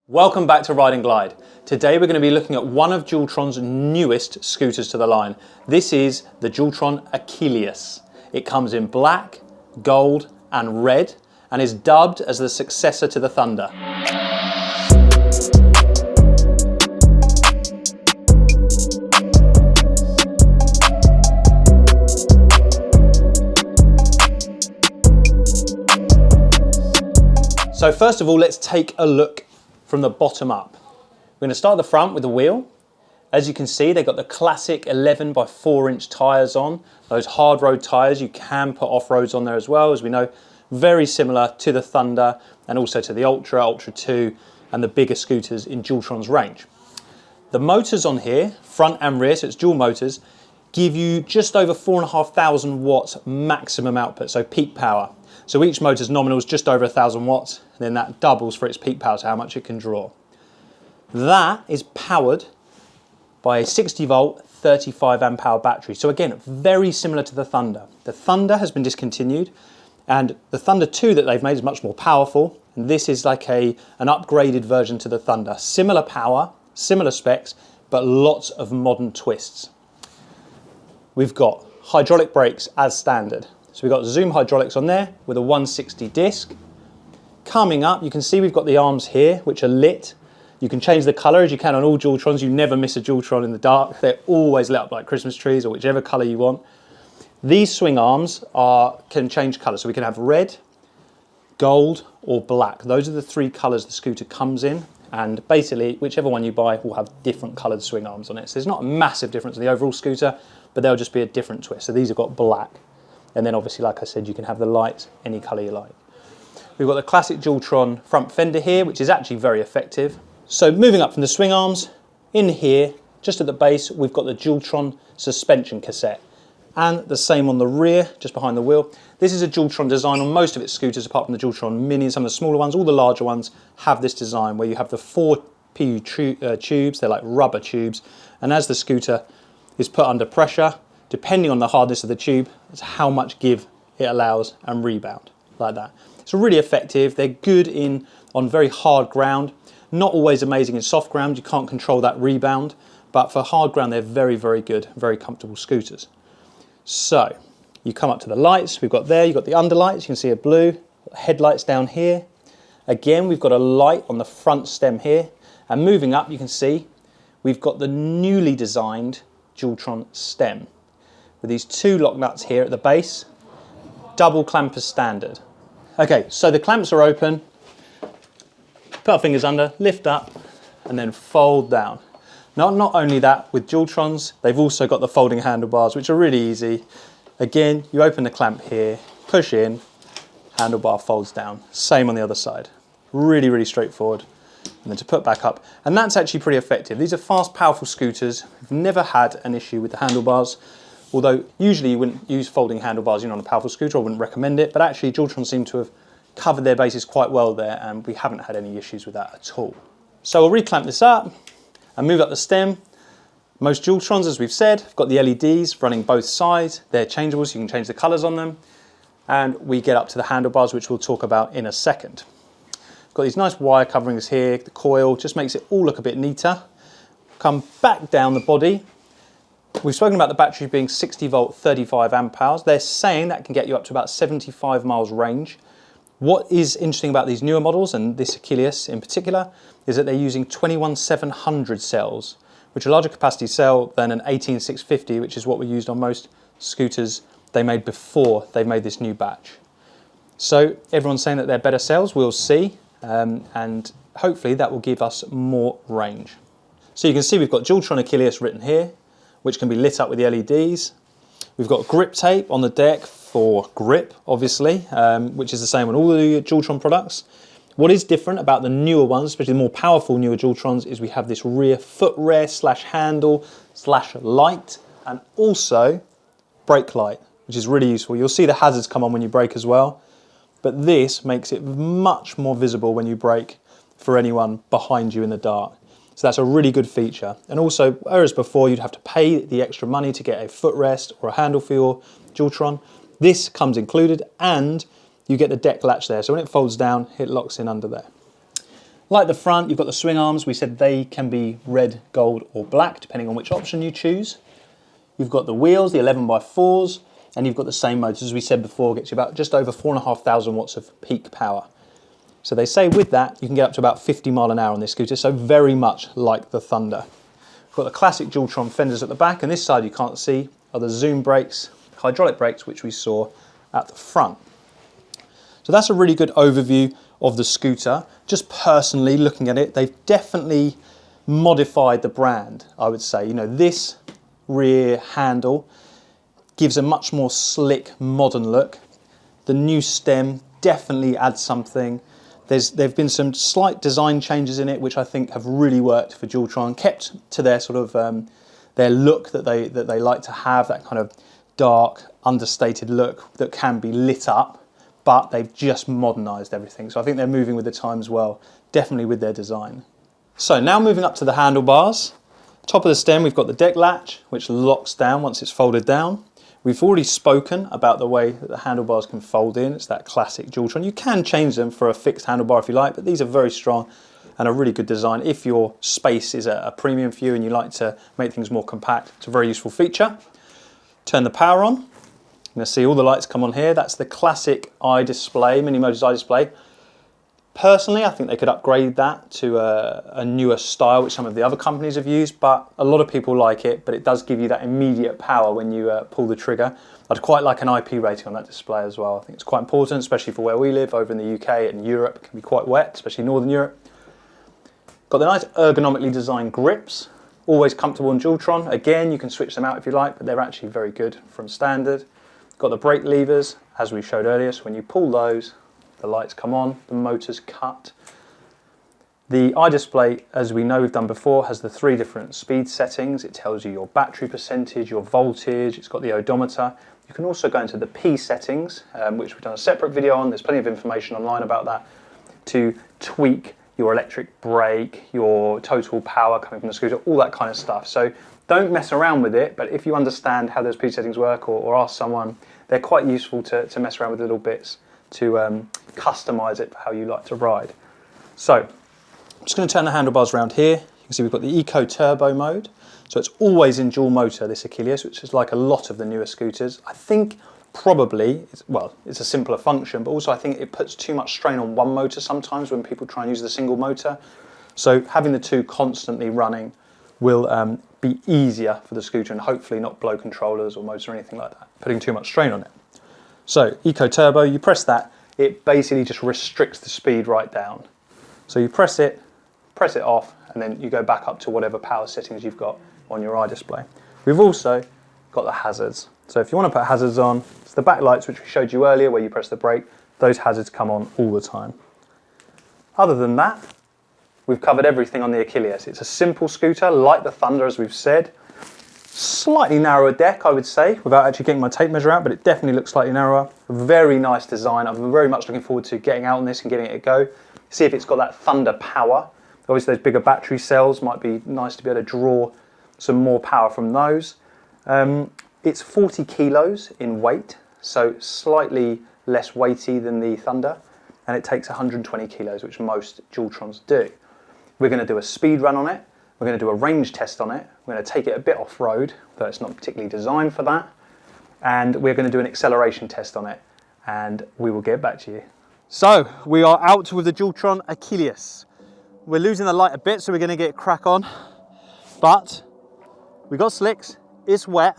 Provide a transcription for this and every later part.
Welcome back to Ride and Glide. Today we're going to be looking at one of Dualtron's newest scooters to the line. This is the Dualtron Achilleus. It comes in black, gold and red and is dubbed as the successor to the Thunder. So first of all, let's take a look from the bottom up. We're going to start at the front with the wheel. As you can see, they've got the classic 11 by 4 inch tyres on. Those hard road tyres, you can put off-roads on there as well, as we know, very similar to the Thunder and also to the Ultra, Ultra 2 and the bigger scooters in Dualtron's range. The motors on here, front and rear, so it's dual motors, give you just over 4,500 watts maximum output, so peak power. So each motor's nominal is just over 1,000 watts, and then that doubles for its peak power, so how much it can draw. That is powered by a 60 volt, 35 amp hour battery. So again, very similar to the Thunder. The Thunder has been discontinued, and the Thunder 2 that they've made is much more powerful, and this is like an upgraded version to the Thunder. Similar power, similar specs, but lots of modern twists. We've got hydraulic brakes as standard. So we've got Zoom hydraulics on there with a 160 disc. Coming up, you can see we've got the arms here, which are lit. You can change the colour as you can on all Dualtrons. You never miss a Dualtron in the dark. They're always lit up like Christmas trees or whichever colour you want. These swing arms can change colour. So we can have red, gold or black. Those are the three colours the scooter comes in. And basically, whichever one you buy will have different coloured swing arms on it. So there's not a massive difference in the overall scooter, but they'll just be a different twist. So these have got black. And then obviously, like I said, you can have the lights any colour you like. We've got the classic Dualtron front fender here, which is actually very effective. So moving up from the swing arms, in here, just at the base, we've got the Dualtron suspension cassette. And the same on the rear, just behind the wheel. This is a Dualtron design on most of its scooters, apart from the Dualtron Mini and some of the smaller ones. All the larger ones have this design where you have the 4 PU tubes, they're like rubber tubes. And as the scooter is put under pressure, depending on the hardness of the tube, it's how much give it allows and rebound, like that. It's really effective. They're good on very hard ground, not always amazing in soft ground. You can't control that rebound, but for hard ground, they're very, very good, very comfortable scooters. So you come up to the lights. We've got there, you've got the underlights. You can see a blue, headlights down here. Again, we've got a light on the front stem here. And moving up, you can see we've got the newly designed Dualtron stem, with these 2 lock nuts here at the base, double clamp as standard. Okay, so the clamps are open, put our fingers under, lift up, and then fold down. Not only that, with Dualtrons, they've also got the folding handlebars, which are really easy. Again, you open the clamp here, push in, handlebar folds down. Same on the other side. Really, really straightforward. And then to put back up. And that's actually pretty effective. These are fast, powerful scooters. We've never had an issue with the handlebars. Although usually you wouldn't use folding handlebars, on a powerful scooter, I wouldn't recommend it, but actually Dualtron seem to have covered their bases quite well there, and we haven't had any issues with that at all. So we'll reclamp this up and move up the stem. Most Dualtrons, as we've said, have got the LEDs running both sides. They're changeable, so you can change the colours on them. And we get up to the handlebars, which we'll talk about in a second. Got these nice wire coverings here, the coil, just makes it all look a bit neater. Come back down the body. We've spoken about the battery being 60 volt, 35 amp hours. They're saying that can get you up to about 75 miles range. What is interesting about these newer models, and this Achilleus in particular, is that they're using 21700 cells, which are a larger capacity cell than an 18650, which is what we used on most scooters they made before they made this new batch. So everyone's saying that they're better cells, we'll see, and hopefully that will give us more range. So you can see we've got Dualtron Achilleus written here, which can be lit up with the LEDs. We've got grip tape on the deck for grip, obviously, which is the same on all the Dualtron products. What is different about the newer ones, especially the more powerful newer Dualtrons, is we have this rear footrest / handle / light, and also brake light, which is really useful. You'll see the hazards come on when you brake as well, but this makes it much more visible when you brake for anyone behind you in the dark. So that's a really good feature. And also, whereas before you'd have to pay the extra money to get a footrest or a handle for your Dualtron, this comes included and you get the deck latch there. So when it folds down, it locks in under there. Like the front, you've got the swing arms. We said they can be red, gold or black, depending on which option you choose. You've got the wheels, the 11x4s, and you've got the same motors. As we said before, gets you about just over 4,500 watts of peak power. So they say with that, you can get up to about 50 mile an hour on this scooter, so very much like the Thunder. We've got the classic Dualtron fenders at the back, and this side you can't see are the zoom brakes, hydraulic brakes, which we saw at the front. So that's a really good overview of the scooter. Just personally looking at it, they've definitely modified the brand, I would say. You know, this rear handle gives a much more slick, modern look. The new stem definitely adds something. There've been some slight design changes in it, which I think have really worked for Dualtron, kept to their sort of their look that they like to have, that kind of dark, understated look that can be lit up, but they've just modernized everything. So I think they're moving with the times well, definitely with their design. So now moving up to the handlebars. Top of the stem, we've got the deck latch, which locks down once it's folded down. We've already spoken about the way that the handlebars can fold in. It's that classic Dualtron. You can change them for a fixed handlebar if you like, but these are very strong and a really good design. If your space is a premium for you and you like to make things more compact, it's a very useful feature. Turn the power on. You're going to see all the lights come on here. That's the classic iDisplay, Mini Motors iDisplay. Personally, I think they could upgrade that to a newer style, which some of the other companies have used, but a lot of people like it, but it does give you that immediate power when you pull the trigger. I'd quite like an IP rating on that display as well. I think it's quite important, especially for where we live, over in the UK and Europe. It can be quite wet, especially Northern Europe. Got the nice ergonomically designed grips, always comfortable in Dualtron. Again, you can switch them out if you like, but they're actually very good from standard. Got the brake levers, as we showed earlier, so when you pull those, the lights come on, the motor's cut. The iDisplay, as we know we've done before, has the 3 different speed settings. It tells you your battery percentage, your voltage, it's got the odometer. You can also go into the P settings, which we've done a separate video on. There's plenty of information online about that, to tweak your electric brake, your total power coming from the scooter, all that kind of stuff. So don't mess around with it, but if you understand how those P settings work or ask someone, they're quite useful to mess around with little bits to customize it for how you like to ride. So I'm just going to turn the handlebars around here. You can see we've got the Eco Turbo mode. So it's always in dual motor, this Achilleus, which is like a lot of the newer scooters. I think probably, it's a simpler function, but also I think it puts too much strain on one motor sometimes when people try and use the single motor. So having the two constantly running will be easier for the scooter and hopefully not blow controllers or motors or anything like that, putting too much strain on it. So Eco Turbo, you press that, it basically just restricts the speed right down. So you press it off, and then you go back up to whatever power settings you've got on your iDisplay. We've also got the hazards. So if you want to put hazards on, it's the backlights which we showed you earlier where you press the brake, those hazards come on all the time. Other than that, we've covered everything on the Achilleus. It's a simple scooter, like the Thunder as we've said. Slightly narrower deck, I would say, without actually getting my tape measure out, but it definitely looks slightly narrower. Very nice design. I'm very much looking forward to getting out on this and getting it a go. See if it's got that Thunder power. Obviously those bigger battery cells might be nice to be able to draw some more power from those. It's 40 kilos in weight, so slightly less weighty than the Thunder, and it takes 120 kilos, which most Dualtrons do. We're going to do a speed run on it. We're going to do a range test on it. We're going to take it a bit off-road, though it's not particularly designed for that. And we're going to do an acceleration test on it, and we will get back to you. So, we are out with the Dualtron Achilleus. We're losing the light a bit, so we're going to get crack on. But we got slicks, it's wet,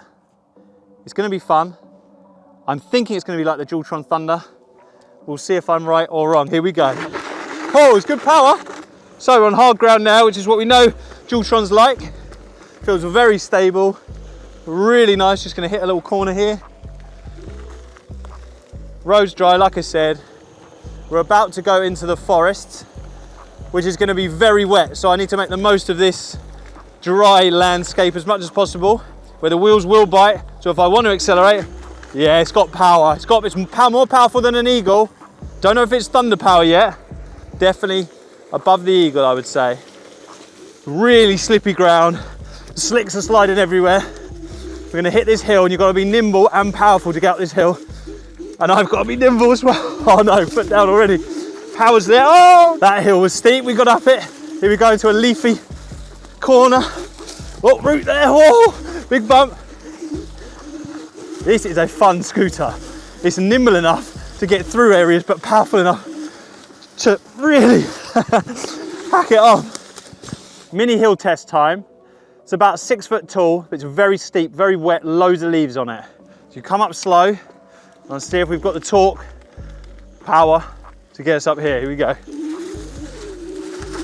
it's going to be fun. I'm thinking it's going to be like the Dualtron Thunder. We'll see if I'm right or wrong. Here we go. Oh, it's good power. So we're on hard ground now, which is what we know Dualtron's like. Feels very stable, really nice. Just going to hit a little corner here. Road's dry, like I said. We're about to go into the forest, which is going to be very wet. So I need to make the most of this dry landscape as much as possible, where the wheels will bite. So if I want to accelerate, yeah, it's got power. It's more powerful than an Eagle. Don't know if it's Thunder power yet. Definitely above the Eagle, I would say. Really slippy ground. The slicks are sliding everywhere. We're going to hit this hill, and you've got to be nimble and powerful to get up this hill. And I've got to be nimble as well. Oh no, foot down already. Power's there. Oh, that hill was steep. We got up it. Here we go into a leafy corner. Oh, root there. Oh, big bump. This is a fun scooter. It's nimble enough to get through areas, but powerful enough to really hack it off. Mini hill test time. It's about 6 foot tall, but it's very steep, very wet, loads of leaves on it. So you come up slow and see if we've got the torque, power to get us up here. Here we go.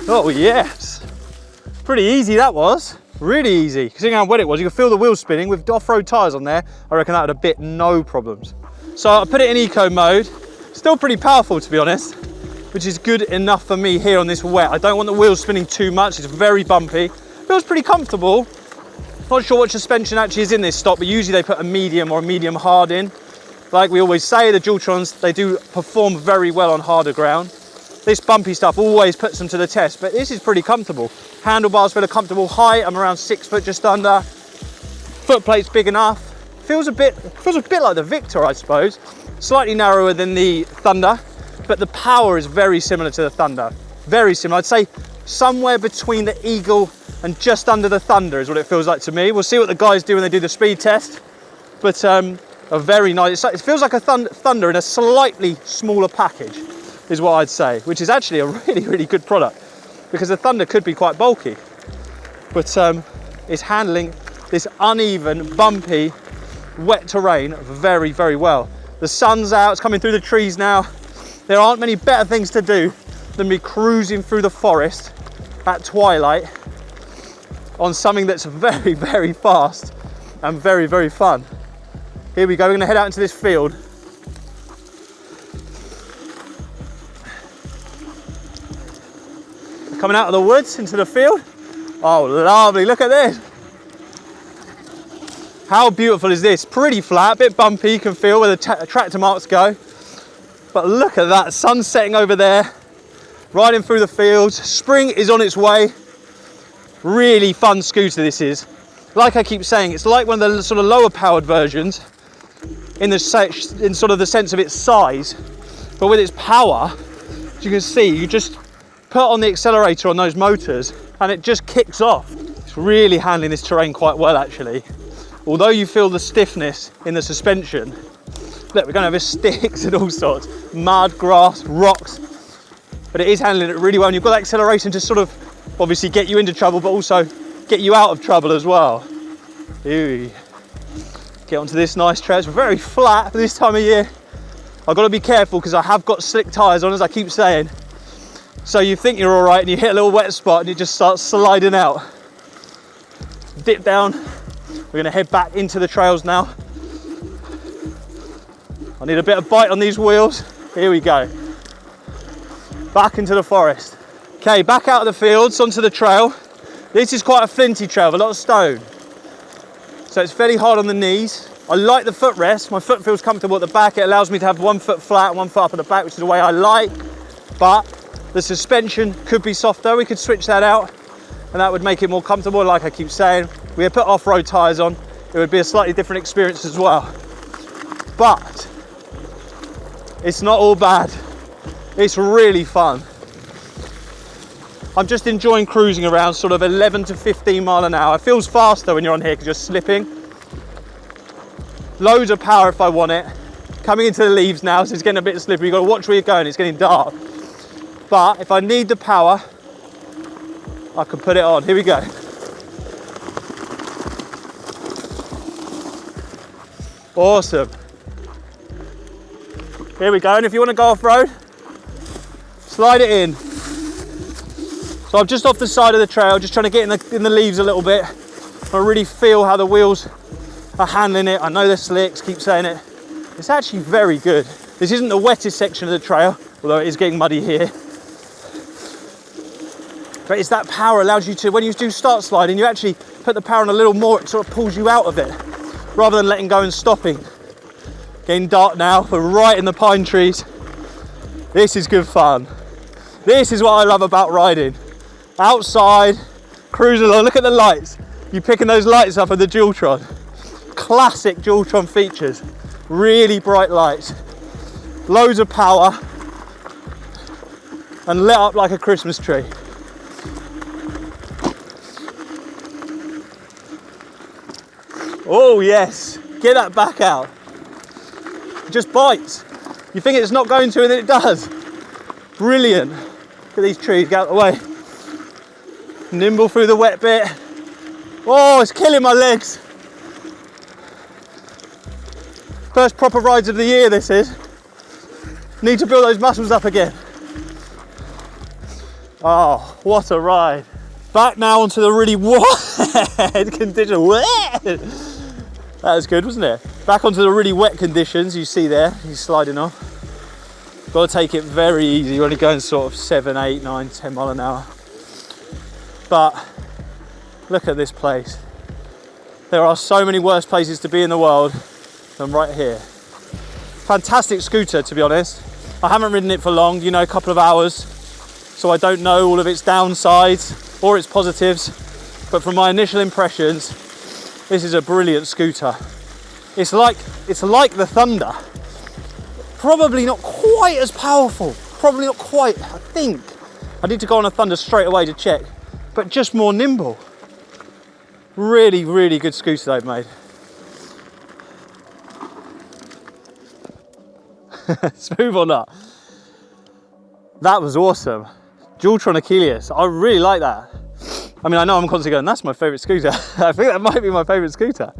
Oh yes, pretty easy that was. Really easy, considering how wet it was. You can feel the wheels spinning. With off-road tyres on there, I reckon that would have bit no problems. So I put it in eco mode. Still pretty powerful, to be honest, which is good enough for me here on this wet. I don't want the wheels spinning too much. It's very bumpy. Feels pretty comfortable. Not sure what suspension actually is in this stock, but usually they put a medium or a medium hard in. Like we always say, the Dualtrons, they do perform very well on harder ground. This bumpy stuff always puts them to the test, but this is pretty comfortable. Handlebars feel a comfortable height. I'm around 6 foot, just under. Foot plate's big enough. Feels a bit like the Victor, I suppose. Slightly narrower than the Thunder, but the power is very similar to the Thunder. Very similar. I'd say somewhere between the Eagle and just under the Thunder is what it feels like to me. We'll see what the guys do when they do the speed test, but a very nice. It feels like a Thunder in a slightly smaller package, is what I'd say, which is actually a really, really good product, because the Thunder could be quite bulky, but it's handling this uneven, bumpy, wet terrain very, very well. The sun's out, it's coming through the trees now. There aren't many better things to do than be cruising through the forest at twilight on something that's very, very fast and very, very fun. Here we go, we're gonna head out into this field. Coming out of the woods into the field. Oh, lovely, look at this. How beautiful is this? Pretty flat, a bit bumpy, you can feel where the tractor marks go. But look at that, sun setting over there, riding through the fields. Spring is on its way. Really fun scooter this is. Like I keep saying, it's like one of the sort of lower powered versions in sort of the sense of its size, but with its power, as you can see, you just put on the accelerator on those motors and it just kicks off. It's really handling this terrain quite well actually. Although you feel the stiffness in the suspension, look, we're going over sticks and all sorts, mud, grass, rocks, but it is handling it really well, and you've got that acceleration to sort of obviously get you into trouble, but also get you out of trouble as well. Ooh. Get onto this nice trail. It's very flat for this time of year. I've got to be careful because I have got slick tyres on, as I keep saying. So you think you're all right and you hit a little wet spot and it just starts sliding out. Dip down. We're going to head back into the trails now. I need a bit of bite on these wheels. Here we go. Back into the forest. Okay, back out of the fields onto the trail. This is quite a flinty trail with a lot of stone. So it's fairly hard on the knees. I like the footrest. My foot feels comfortable at the back. It allows me to have 1 foot flat, 1 foot up at the back, which is the way I like. But the suspension could be softer. We could switch that out and that would make it more comfortable. Like I keep saying, we had put off-road tyres on. It would be a slightly different experience as well. But it's not all bad. It's really fun. I'm just enjoying cruising around sort of 11 to 15 mile an hour. It feels faster when you're on here because you're slipping. Loads of power if I want it. Coming into the leaves now, so it's getting a bit slippery. You've got to watch where you're going, it's getting dark. But if I need the power, I can put it on. Here we go. Awesome. Here we go, and if you want to go off-road, slide it in. So I'm just off the side of the trail, just trying to get in the leaves a little bit. I really feel how the wheels are handling it. I know they're slicks, keep saying it. It's actually very good. This isn't the wettest section of the trail, although it is getting muddy here. But it's that power allows you to, when you do start sliding, you actually put the power on a little more, it sort of pulls you out of it, rather than letting go and stopping. Getting dark now, we're right in the pine trees. This is good fun. This is what I love about riding. Outside, cruising along, look at the lights. You picking those lights up of the Dualtron. Classic Dualtron features. Really bright lights. Loads of power. and lit up like a Christmas tree. Oh yes, get that back out. It just bites. You think it's not going to, and then it does. Brilliant. Look at these trees, get out of the way. Nimble through the wet bit. Oh, it's killing my legs. First proper rides of the year, this is. Need to build those muscles up again. Oh, what a ride. Back now onto the really wet condition. That was good, wasn't it? Back onto the really wet conditions, you see there, he's sliding off. Got to take it very easy. You're only going sort of 7, 8, 9, 10 mile an hour. But look at this place. There are so many worse places to be in the world than right here. Fantastic scooter, to be honest. I haven't ridden it for long, you know, a couple of hours, so I don't know all of its downsides or its positives, but from my initial impressions, this is a brilliant scooter. It's like the Thunder. Probably not quite as powerful, probably not quite, I think. I need to go on a Thunder straight away to check, but just more nimble. Really, really good scooter they've made. Smooth or not? That was awesome. Dualtron Achilleus, I really like that. I mean, I know I'm constantly going, that's my favourite scooter. I think that might be my favourite scooter.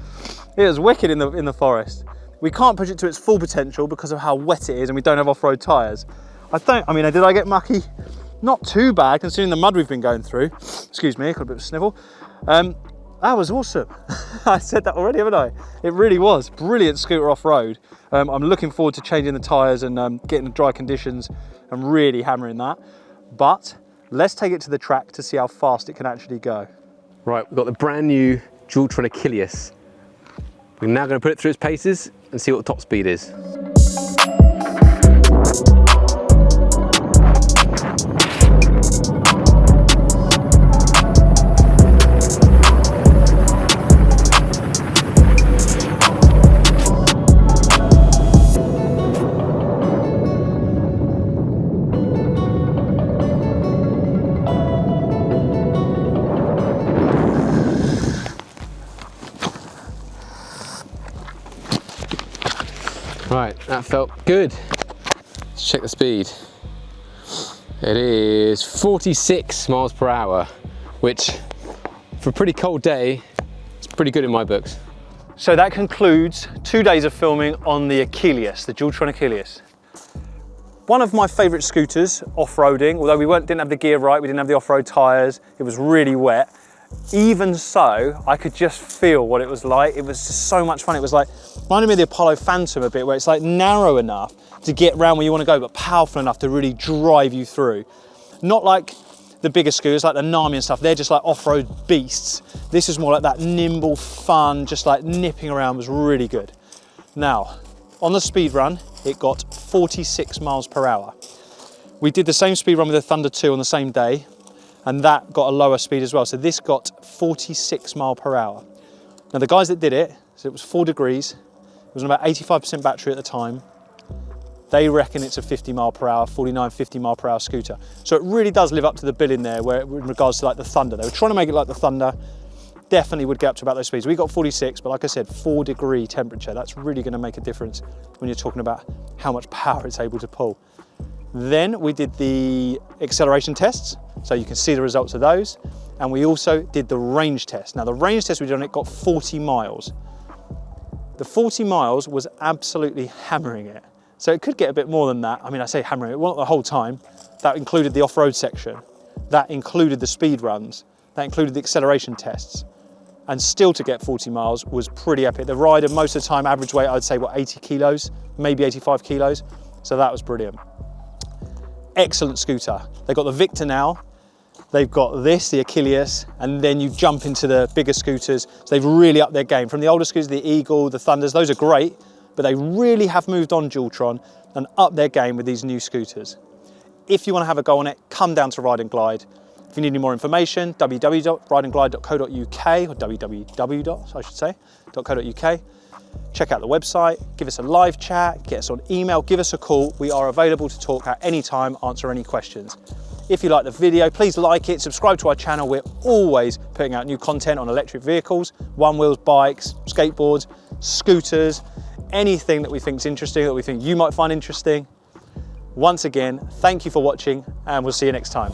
It was wicked in the forest. We can't push it to its full potential because of how wet it is and we don't have off-road tyres. I mean, did I get mucky? Not too bad considering the mud we've been going through. Excuse me, got a bit of a snivel. That was awesome. I said that already, haven't I? It really was. Brilliant scooter off-road. I'm looking forward to changing the tyres and getting the dry conditions and really hammering that. But let's take it to the track to see how fast it can actually go. Right, we've got the brand new Dualtron Achilleus. We're now going to put it through its paces and see what the top speed is. Right, that felt good. Let's check the speed. It is 46 miles per hour, which for a pretty cold day, it's pretty good in my books. So that concludes 2 days of filming on the Achilleus, the Dualtron Achilleus. One of my favourite scooters, off-roading, although we didn't have the gear right, we didn't have the off-road tyres, it was really wet. Even so, I could just feel what it was like. It was just so much fun. It was like, reminded me of the Apollo Phantom a bit, where it's like narrow enough to get around where you want to go, but powerful enough to really drive you through. Not like the bigger scooters, like the Nami and stuff, they're just like off-road beasts. This is more like that nimble, fun, just like nipping around was really good. Now, on the speed run, it got 46 miles per hour. We did the same speed run with the Thunder 2 on the same day, and that got a lower speed as well. So this got 46 mile per hour. Now the guys that did it, so it was 4 degrees, it was on about 85% battery at the time. They reckon it's a 50 mile per hour, 49, 50 mile per hour scooter. So it really does live up to the billing there where in regards to like the Thunder. They were trying to make it like the Thunder, definitely would get up to about those speeds. We got 46, but like I said, 4 degree temperature. That's really gonna make a difference when you're talking about how much power it's able to pull. Then we did the acceleration tests, so you can see the results of those. And we also did the range test. Now the range test we did on it got 40 miles. The 40 miles was absolutely hammering it. So it could get a bit more than that. I mean, I say hammering it, well, not the whole time. That included the off-road section. That included the speed runs. That included the acceleration tests. And still to get 40 miles was pretty epic. The rider, most of the time, average weight, I'd say, what, 80 kilos, maybe 85 kilos. So that was brilliant. Excellent scooter. They've got the Victor now. They've got this, the Achilleus, and then you jump into the bigger scooters. So they've really upped their game. From the older scooters, the Eagle, the Thunders, those are great, but they really have moved on Dualtron and upped their game with these new scooters. If you want to have a go on it, come down to Ride and Glide. If you need any more information, www.rideandglide.co.uk, or www, I should say, .co.uk. check out the website, give us a live chat, get us on email, give us a call. We are available to talk at any time, answer any questions. If you like the video, please like it, subscribe to our channel. We're always putting out new content on electric vehicles, one-wheels, bikes, skateboards, scooters, anything that we think is interesting, that we think you might find interesting. Once again, thank you for watching, and we'll see you next time.